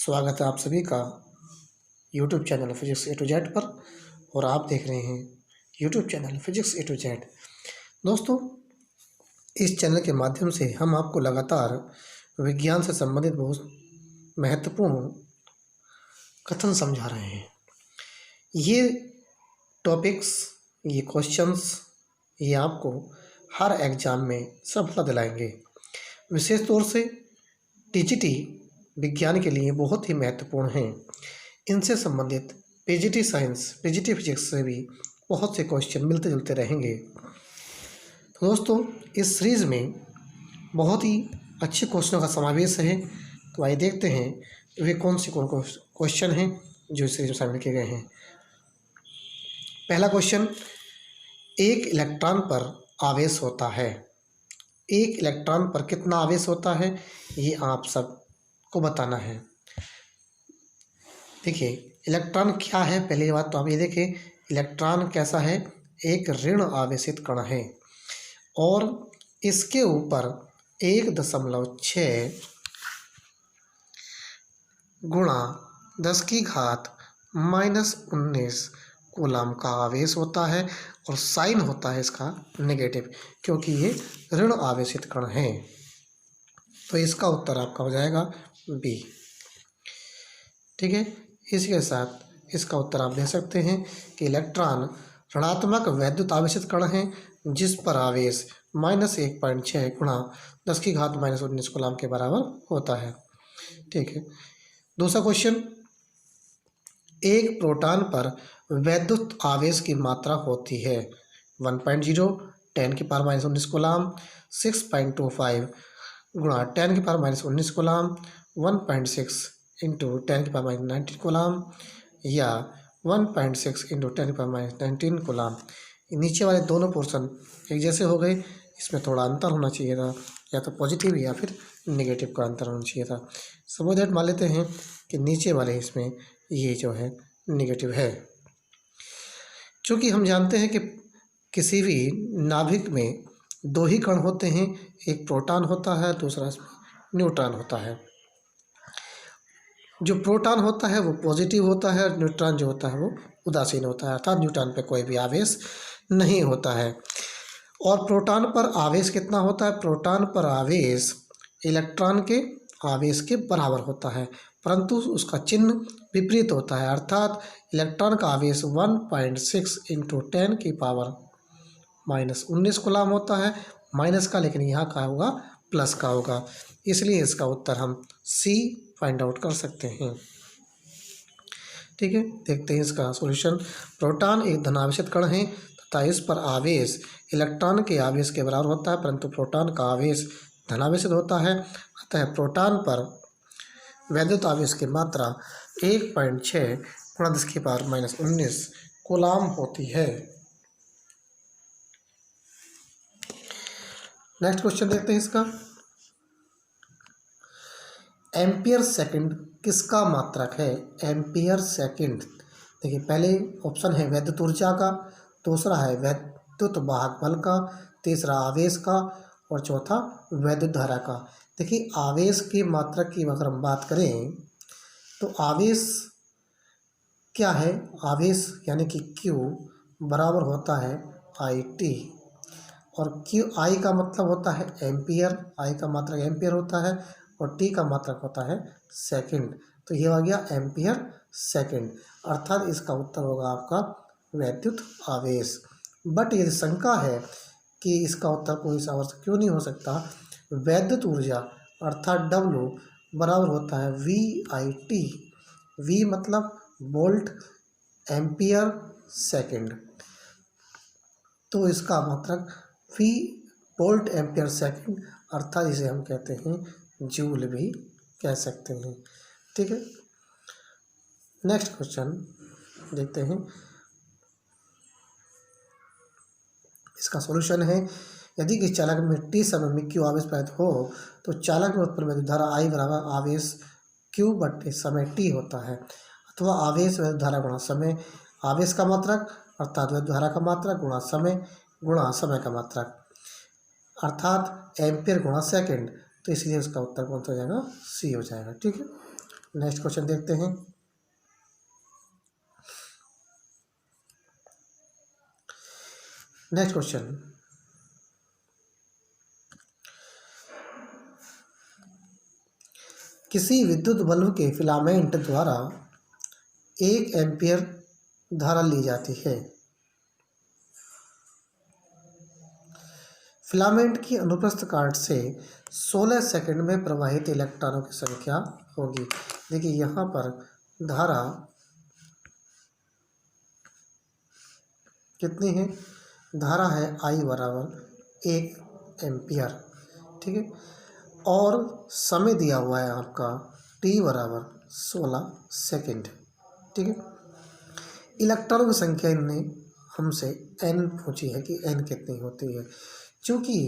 स्वागत है आप सभी का YouTube channel physics A to Z पर। और आप देख रहे हैं YouTube channel physics A to Z. दोस्तों, इस चैनल के माध्यम से हम आपको लगातार विज्ञान से संबंधित बहुत महत्वपूर्ण कथन समझा रहे हैं। ये टॉपिक्स, ये क्वेश्चंस, ये आपको हर एग्ज़ाम में सफलता दिलाएंगे। विशेष तौर से टीजीटी विज्ञान के लिए बहुत ही महत्वपूर्ण हैं। इनसे संबंधित पीजीटी साइंस, पीजीटी फिजिक्स से भी बहुत से क्वेश्चन मिलते जुलते रहेंगे। तो दोस्तों, इस सीरीज़ में बहुत ही अच्छे क्वेश्चनों का समावेश है। तो आइए देखते हैं वे कौन से क्वेश्चन हैं जो इस सीरीज में शामिल किए गए हैं। पहला क्वेश्चन, एक इलेक्ट्रॉन पर आवेश होता है। एक इलेक्ट्रॉन पर कितना आवेश होता है, ये आप सब को बताना है। देखिए, इलेक्ट्रॉन क्या है, पहली बात तो आप ये देखें, इलेक्ट्रॉन कैसा है, एक ऋण आवेशित कण है और इसके ऊपर 1.6 गुणा 10⁻⁻19 कूलम का आवेश होता है और साइन होता है इसका नेगेटिव, क्योंकि ये ऋण आवेशित कण है। तो इसका उत्तर आपका हो जाएगा बी। ठीक है, इसी के साथ इसका उत्तर आप दे सकते हैं कि इलेक्ट्रॉन ऋणात्मक वैद्युत आवेशित कण है जिस पर आवेश -1.6 गुणा 10⁻⁻19 कूलम के बराबर होता है। ठीक है, दूसरा क्वेश्चन, एक प्रोटॉन पर वैद्युत आवेश की मात्रा होती है 1.0 10⁻⁻19 कूलम, 6.25 गुणा 10⁻⁻19 कूलम, 1.6 इंटू 10⁻⁻19 कूलम या 1.6 इंटू 10⁻⁻19 कूलम। नीचे वाले दोनों पोर्शन एक जैसे हो गए, इसमें थोड़ा अंतर होना चाहिए था, या तो पॉजिटिव या फिर नेगेटिव का अंतर होना चाहिए था। सपोज दैट मान लेते हैं कि नीचे वाले इसमें ये जो है नेगेटिव है। चूँकि हम जानते हैं कि किसी भी नाभिक में दो ही कण होते हैं, एक प्रोटॉन होता है, दूसरा न्यूट्रॉन होता है। जो प्रोटॉन होता है वो पॉजिटिव होता है और न्यूट्रॉन जो होता है वो उदासीन होता है, अर्थात न्यूट्रॉन पे कोई भी आवेश नहीं होता है। और प्रोटॉन पर आवेश कितना होता है, प्रोटॉन पर आवेश इलेक्ट्रॉन के आवेश के बराबर होता है, परंतु उसका चिन्ह विपरीत होता है, अर्थात इलेक्ट्रॉन का आवेश 1.6 इंटू 10⁻⁻19 कूलम होता है, माइनस का, लेकिन यहाँ का होगा प्लस का होगा। इसलिए इसका उत्तर हम सी फाइंड आउट कर सकते हैं। ठीक है, देखते हैं इसका सॉल्यूशन। प्रोटॉन एक धनावेशित कण है तथा इस पर आवेश इलेक्ट्रॉन के आवेश के बराबर होता है, परंतु प्रोटॉन का आवेश धनावेशित होता है, अतः प्रोटॉन पर वैद्युत आवेश की मात्रा 1.6 गुणा 10⁻⁻19 कूलम होती है। नेक्स्ट क्वेश्चन देखते हैं इसका। एम्पियर सेकंड किसका मात्रक है? एम्पियर सेकंड, देखिए पहले ऑप्शन है वैद्युत ऊर्जा का, दूसरा है वैद्युत वाहक बल का, तीसरा आवेश का और चौथा वैद्युत धारा का। देखिए, आवेश की मात्रक की अगर हम बात करें तो आवेश क्या है, आवेश यानी कि Q बराबर होता है IT, और आई का मतलब होता है एम्पियर, आई का मात्रक एम्पियर होता है और टी का मात्रक होता है सेकंड। तो ये हो गया एम्पियर सेकंड, अर्थात इसका उत्तर होगा आपका वैद्युत आवेश। बट ये शंका है कि इसका उत्तर कोई सा वर्ष क्यों नहीं हो सकता। वैद्युत ऊर्जा अर्थात W बराबर होता है VIT, V मतलब वोल्ट एम्पियर सेकंड, तो इसका मात्रक V वोल्ट एम्पियर सेकंड, अर्थात इसे हम कहते हैं जूल भी कह सकते हैं। ठीक है, नेक्स्ट क्वेश्चन देखते हैं। इसका सॉल्यूशन है, यदि किसी चालक में T समय में Q आवेश प्रेरित हो तो चालक में उत्पन्न वैद्युत धारा I बराबर आवेश Q बटे समय T होता है, अथवा आवेश वैद्युत धारा गुणा समय, आवेश का मात्रक अर्थात वैद्युत धारा का मात्रक गुणा समय का मात्रक, अर्थात एम्पियर गुणा सेकंड। तो इसलिए उसका उत्तर कौन सा हो जाएगा, सी हो जाएगा। ठीक है, नेक्स्ट क्वेश्चन देखते हैं। नेक्स्ट क्वेश्चन, किसी विद्युत बल्ब के फिलामेंट द्वारा 1 एम्पीयर धारा ली जाती है। फिलामेंट की अनुप्रस्थ काट से 16 सेकंड में प्रवाहित इलेक्ट्रॉनों की संख्या होगी। देखिए यहाँ पर धारा कितनी है, धारा है I बराबर 1 एम्पियर, ठीक है, और समय दिया हुआ है आपका T बराबर 16 सेकंड, ठीक है। इलेक्ट्रॉनों की संख्या इनने हमसे n पूछी है कि n कितनी होती है। चूँकि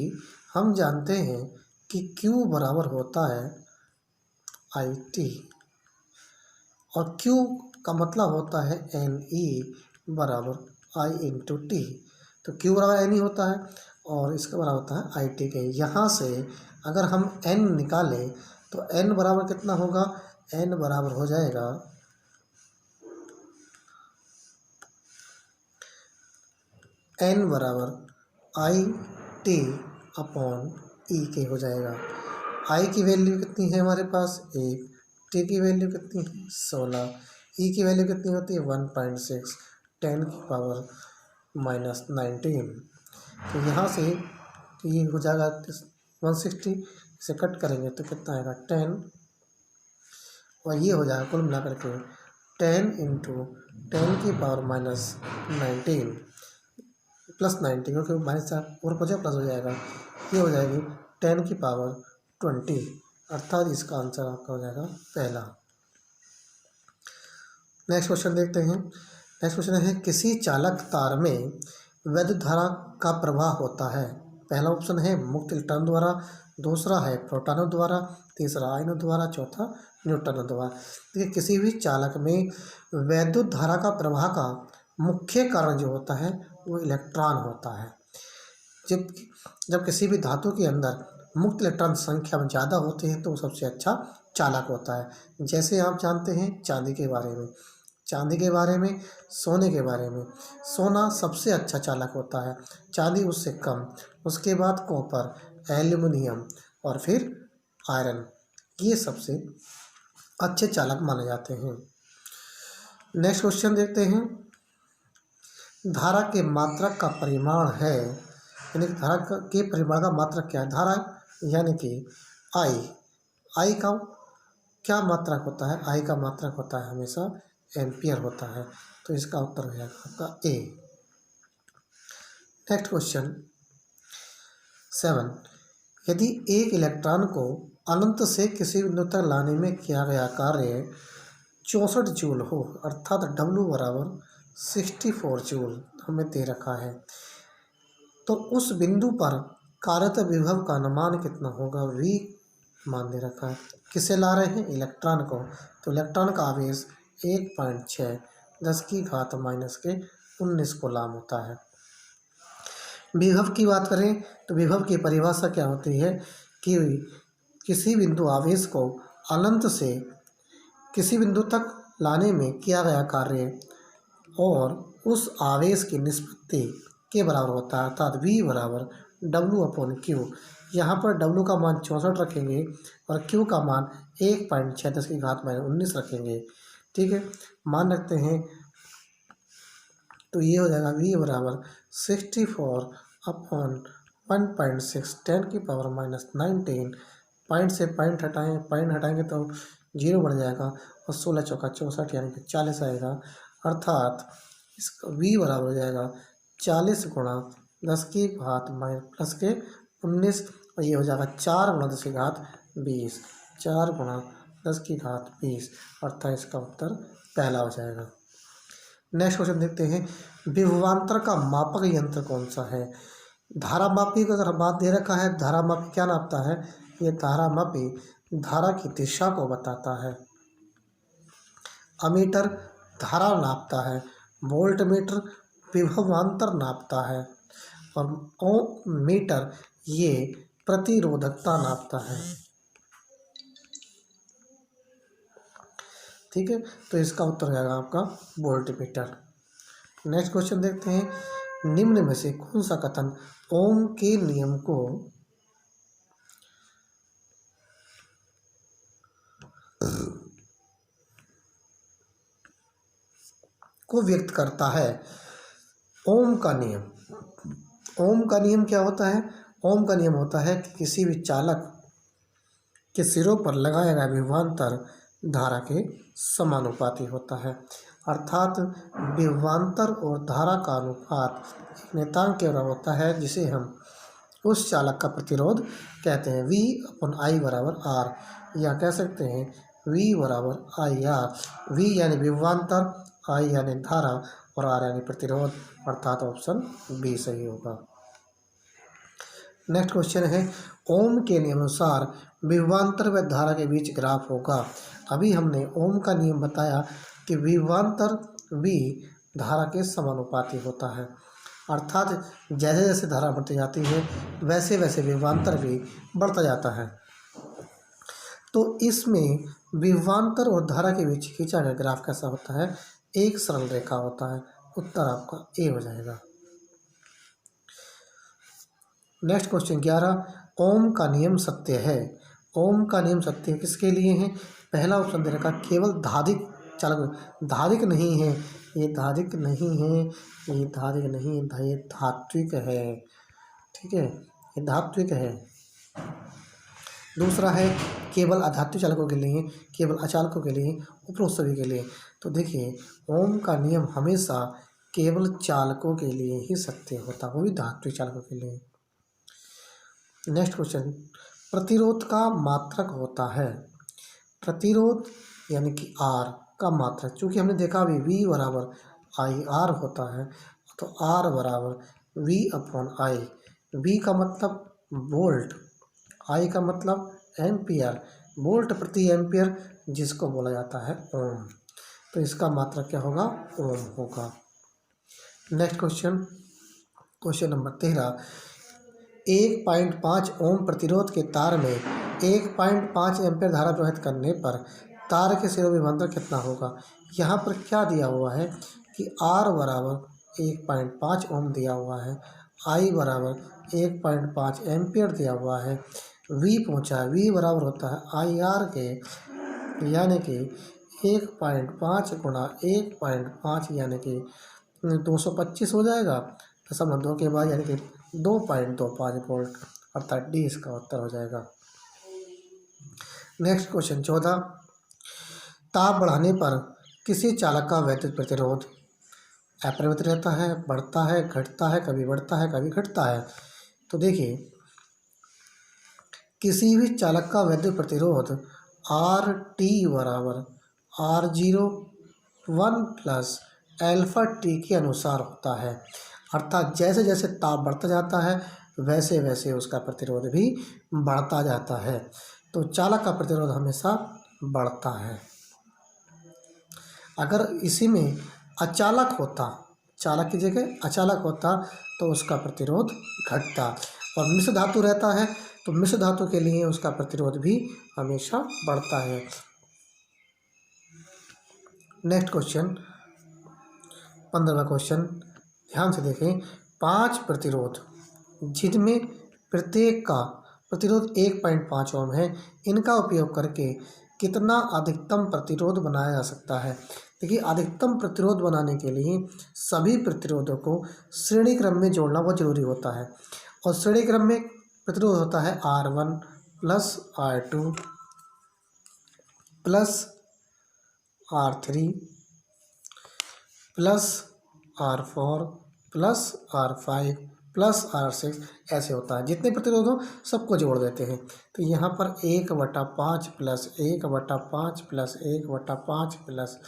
हम जानते हैं कि Q बराबर होता है IT और Q का मतलब होता है NE बराबर I इंटू टी, तो Q बराबर N ही होता है और इसका बराबर होता है IT के। यहाँ से अगर हम N निकालें तो N बराबर कितना होगा, N बराबर हो जाएगा N बराबर IT अपॉन E के हो जाएगा। I की वैल्यू कितनी है हमारे पास 1, T की वैल्यू कितनी है 16, E की वैल्यू कितनी होती है 1.6, 10 की पावर -19। तो यहाँ से ये हो जाएगा 160, इसे कट करेंगे तो कितना आएगा 10, और ये हो जाएगा कुल मिला करके 10 इंटू 10 की पावर -19 प्लस 90, क्योंकि माइनस और कुछ प्लस हो जाएगा, ये हो जाएगी 10 की पावर 20, अर्थात इसका आंसर आपका हो जाएगा पहला। नेक्स्ट क्वेश्चन देखते हैं। नेक्स्ट क्वेश्चन है, किसी चालक तार में वैद्युत धारा का प्रवाह होता है। पहला ऑप्शन है मुक्त इलेक्ट्रॉन द्वारा, दूसरा है प्रोटॉनों द्वारा, तीसरा आयनों द्वारा, चौथा न्यूट्रॉनों द्वारा। देखिए किसी भी चालक में वैद्युत धारा का प्रवाह का मुख्य कारण जो होता है वो इलेक्ट्रॉन होता है। जब किसी भी धातु के अंदर मुक्त इलेक्ट्रॉन संख्या में ज़्यादा होते हैं तो वो सबसे अच्छा चालक होता है। जैसे आप जानते हैं चांदी के बारे में, चांदी के बारे में, सोने के बारे में, सोना सबसे अच्छा चालक होता है, चांदी उससे कम, उसके बाद कॉपर, एल्युमिनियम और फिर आयरन, ये सबसे अच्छे चालक माने जाते हैं। नेक्स्ट क्वेश्चन देखते हैं। धारा के मात्रक का परिमाण है, यानी कि धारा के परिमाण का मात्रक क्या है, धारा यानी कि आई का क्या मात्रक होता है, आई का मात्रक होता है हमेशा एम्पियर होता है, तो इसका उत्तर हो जाएगा आपका ए। नेक्स्ट क्वेश्चन 7, यदि एक इलेक्ट्रॉन को अनंत से किसी बिंदु तक लाने में किया गया कार्य 64 जूल हो, अर्थात W बराबर 64 जूल हमें दे रखा है, तो उस बिंदु पर कार्यत विभव का अनुमान कितना होगा, V मान दे रखा है। किसे ला रहे हैं, इलेक्ट्रॉन को, तो इलेक्ट्रॉन का आवेश 1.6 10 की घात -19 कूलम होता है। विभव की बात करें तो विभव की परिभाषा क्या होती है कि किसी बिंदु आवेश को अनंत से किसी बिंदु तक लाने में किया गया कार्य और उस आवेश की निष्पत्ति के बराबर होता है, अर्थात V बराबर W अपॉन Q। यहाँ पर W का मान 64 रखेंगे और Q का मान 1.6 10 की घात -19 रखेंगे, ठीक है, मान रखते हैं, तो ये हो जाएगा V बराबर 64 अपॉन 1.6 10 की पावर -19, पॉइंट से पॉइंट हटाएंगे तो 0 बढ़ जाएगा और 16 चौका 64 यानी कि 40 आएगा, अर्थात इसका V बराबर हो जाएगा 40 गुणा 10 की घात प्लस के 19, और ये हो जाएगा 4 गुणा 10 की घात 20, 4 गुणा 10 की घात 20, अर्थात इसका उत्तर पहला हो जाएगा। नेक्स्ट क्वेश्चन देखते हैं। विभवांतर का मापक यंत्र कौन सा है। धारामापी का अगर बात दे रखा है, धारामापी क्या नापता है, ये धारामापी धारा की दिशा को बताता है। अमीटर धारा नापता है, वोल्ट मीटर विभवांतर नापता है और ओम मीटर ये प्रतिरोधकता नापता है। ठीक है, तो इसका उत्तर हो जाएगा आपका वोल्टमीटर। नेक्स्ट क्वेश्चन देखते हैं, निम्न में से कौन सा कथन ओम के नियम को व्यक्त करता है। ओम का नियम, ओम का नियम क्या होता है? ओम का नियम होता है कि किसी भी चालक के सिरों पर लगाया गया विभवांतर धारा के समानुपाती होता है। अर्थात विभवांतर और धारा का अनुपात एक नियतांक के बराबर होता है, जिसे हम उस चालक का प्रतिरोध कहते हैं। V/I बराबर R, या कह सकते हैं V बराबर IR। V यानी विभवांतर, I यानी धारा और R यानी प्रतिरोध, अर्थात ऑप्शन बी सही होगा। नेक्स्ट क्वेश्चन है, ओम के नियमानुसार विभवांतर व धारा के बीच ग्राफ होगा। अभी हमने ओम का नियम बताया कि विभवांतर V धारा के समानुपाती होता है, अर्थात जैसे जैसे धारा बढ़ती जाती है वैसे वैसे विभवांतर भी बढ़ता जाता है। तो इसमें विभवांतर और धारा के बीच खींचा गया ग्राफ कैसा होता है? एक सरल रेखा होता है। उत्तर आपका ए हो जाएगा। नेक्स्ट क्वेश्चन 11, ओम का नियम सत्य है। ओम का नियम सत्य किसके लिए है? पहला ऑप्शन दे रखा, केवल धादिक चालक, धादिक नहीं है, ये धादिक नहीं है, ये धादिक नहीं, ये धात्विक है, ठीक है, ये धात्विक है। दूसरा है केवल अधात्विक चालकों के लिए, केवल अचालकों के लिए, उपरोक्त सभी के लिए। तो देखिए, ओम का नियम हमेशा केवल चालकों के लिए ही सत्य होता है, वो भी धात्विक चालकों के लिए। नेक्स्ट क्वेश्चन, प्रतिरोध का मात्रक होता है। प्रतिरोध यानी कि R का मात्रक, चूँकि हमने देखा अभी V बराबर IR होता है, तो R बराबर V/I। V का मतलब वोल्ट, I का मतलब एम्पियर, वोल्ट प्रति एम्पियर, जिसको बोला जाता है ओम। तो इसका मात्रक क्या होगा? ओम होगा। नेक्स्ट क्वेश्चन, क्वेश्चन नंबर 13, 1.5 ओम प्रतिरोध के तार में 1.5 एम्पीयर धारा प्रवाहित करने पर तार के सिरों विभवांतर कितना होगा? यहाँ पर क्या दिया हुआ है कि R बराबर 1.5 ओम दिया हुआ है, I बराबर 1.5 एम्पीयर दिया हुआ है, V पूछा है, V बराबर होता है IR के, यानी कि 1.5 गुणा 1.5 यानी कि 225 हो जाएगा, 2 के बाद यानी कि 2.25 वोल्ट, अर्थात डी इसका उत्तर हो जाएगा। नेक्स्ट क्वेश्चन 14, ताप बढ़ाने पर किसी चालक का वैद्युत प्रतिरोध अपरिवर्तित रहता है, बढ़ता है, घटता है, कभी बढ़ता है, कभी घटता है। तो देखिए, किसी भी चालक का वैद्युत प्रतिरोध RT बराबर R01 प्लस अल्फा टी के अनुसार होता है, अर्थात जैसे जैसे ताप बढ़ता जाता है वैसे वैसे उसका प्रतिरोध भी बढ़ता जाता है। तो चालक का प्रतिरोध हमेशा बढ़ता है। अगर इसी में अचालक होता, चालक की जगह अचालक होता, तो उसका प्रतिरोध घटता। और मिश्र धातु रहता है, तो मिश्र धातु के लिए उसका प्रतिरोध भी हमेशा बढ़ता है। नेक्स्ट क्वेश्चन 15वां क्वेश्चन, ध्यान से देखें, 5 प्रतिरोध जिनमें प्रत्येक का प्रतिरोध 1.5 ओम है, इनका उपयोग करके कितना अधिकतम प्रतिरोध बनाया जा सकता है? देखिए, अधिकतम प्रतिरोध बनाने के लिए सभी प्रतिरोधों को श्रेणी क्रम में जोड़ना बहुत जरूरी होता है, और श्रेणी क्रम में प्रतिरोध होता है R1 plus R2 plus R3 plus R4 plus R5 plus R6, ऐसे होता है। जितने प्रतिरोध हो सबको जोड़ देते हैं। तो यहाँ पर 1/5 प्लस 1/5 प्लस 1/5 प्लस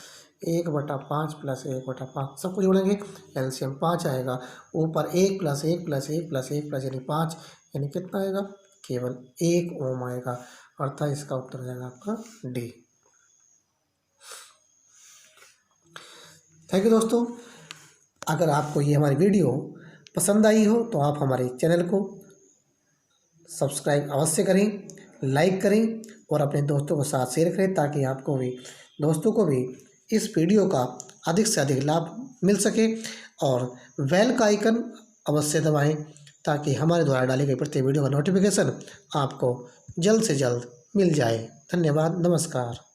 1/5 प्लस 1/5 सबको जोड़ेंगे, एलसीएम 5 आएगा। ऊपर 1 प्लस 1 प्लस 1 प्लस 1 प्लस यानी 5, यानी कितना आएगा? केवल 1 ओम आएगा, अर्थात इसका उत्तर हो जाएगा आपका डी। थैंक यू दोस्तों। अगर आपको ये हमारी वीडियो पसंद आई हो तो आप हमारे चैनल को सब्सक्राइब अवश्य करें, लाइक करें और अपने दोस्तों के साथ शेयर करें, ताकि आपको भी दोस्तों को भी इस वीडियो का अधिक से अधिक लाभ मिल सके और बेल का आइकन अवश्य दबाएं ताकि हमारे द्वारा डाली गई प्रत्येक वीडियो का नोटिफिकेशन आपको जल्द से जल्द मिल जाए। धन्यवाद, नमस्कार।